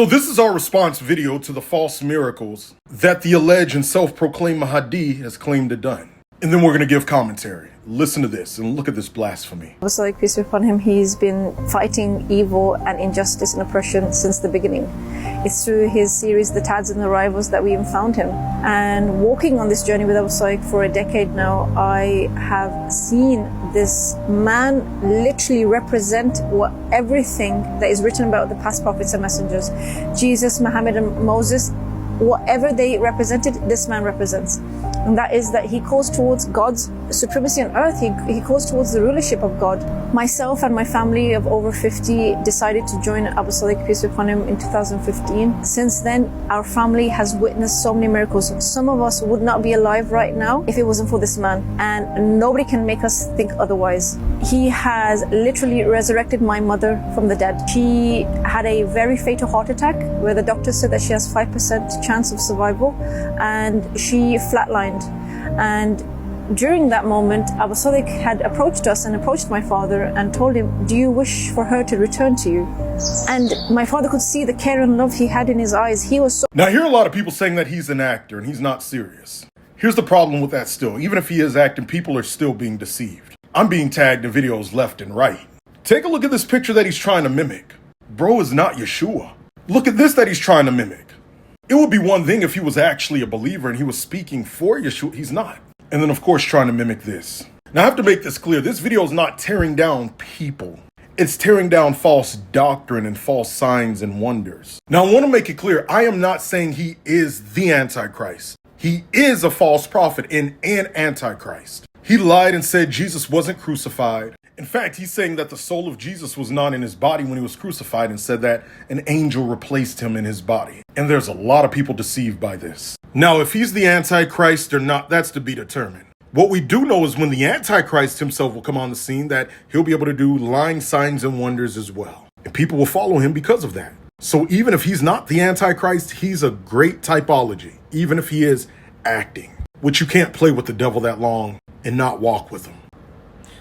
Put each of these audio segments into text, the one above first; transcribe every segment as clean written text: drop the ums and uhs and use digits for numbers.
So this is our response video to the false miracles that the alleged and self-proclaimed Mahdi has claimed to done. And then we're going to give commentary. Listen to this and look at this blasphemy. Apostolic peace be upon him, he's been fighting evil and injustice and oppression since the beginning. It's through his series, The Tads and the Rivals, that we even found him. And walking on this journey with Apostolic for a decade now, I have seen this man literally represent everything that is written about the past prophets and messengers. Jesus, Muhammad, and Moses, whatever they represented, this man represents. And that is that he calls towards God's supremacy on earth. He calls towards the rulership of God. Myself and my family of over 50 decided to join Apostolic peace be upon him in 2015. Since then, our family has witnessed so many miracles. Some of us would not be alive right now if it wasn't for this man. And nobody can make us think otherwise. He has literally resurrected my mother from the dead. She had a very fatal heart attack where the doctor said that she has 5% chance of survival, and she flatlined. And during that moment, Apostolic had approached us and approached my father and told him, "Do you wish for her to return to you?" And my father could see the care and love he had in his eyes. He was so... Now, I hear a lot of people saying that he's an actor and he's not serious. Here's the problem with that still. Even if he is acting, people are still being deceived. I'm being tagged in videos left and right. Take a look at this picture that he's trying to mimic. Bro is not Yeshua. Look at this that he's trying to mimic. It would be one thing if he was actually a believer and he was speaking for Yeshua. He's not. And then, of course, trying to mimic this. Now, I have to make this clear. This video is not tearing down people. It's tearing down false doctrine and false signs and wonders. Now, I want to make it clear. I am not saying he is the Antichrist. He is a false prophet and an Antichrist. He lied and said Jesus wasn't crucified. In fact, he's saying that the soul of Jesus was not in his body when he was crucified, and said that an angel replaced him in his body. And there's a lot of people deceived by this. Now, if he's the Antichrist or not, that's to be determined. What we do know is when the Antichrist himself will come on the scene, that he'll be able to do lying signs and wonders as well. And people will follow him because of that. So even if he's not the Antichrist, he's a great typology, even if he is acting, which you can't play with the devil that long and not walk with him.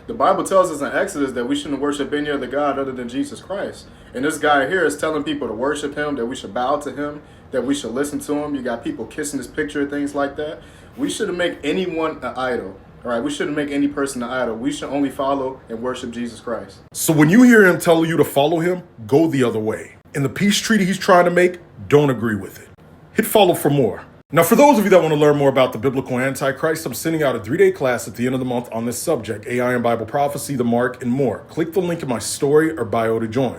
The Bible tells us in Exodus that we shouldn't worship any other God other than Jesus Christ. And this guy here is telling people to worship him, that we should bow to him, that we should listen to him. You got people kissing his picture and things like that. We shouldn't make anyone an idol. All right, we shouldn't make any person an idol. We should only follow and worship Jesus Christ. So when you hear him tell you to follow him, go the other way. And the peace treaty he's trying to make, don't agree with it. Hit follow for more. Now, for those of you that want to learn more about the biblical Antichrist, I'm sending out a 3-day class at the end of the month on this subject, AI and Bible prophecy, the mark, and more. Click the link in my story or bio to join.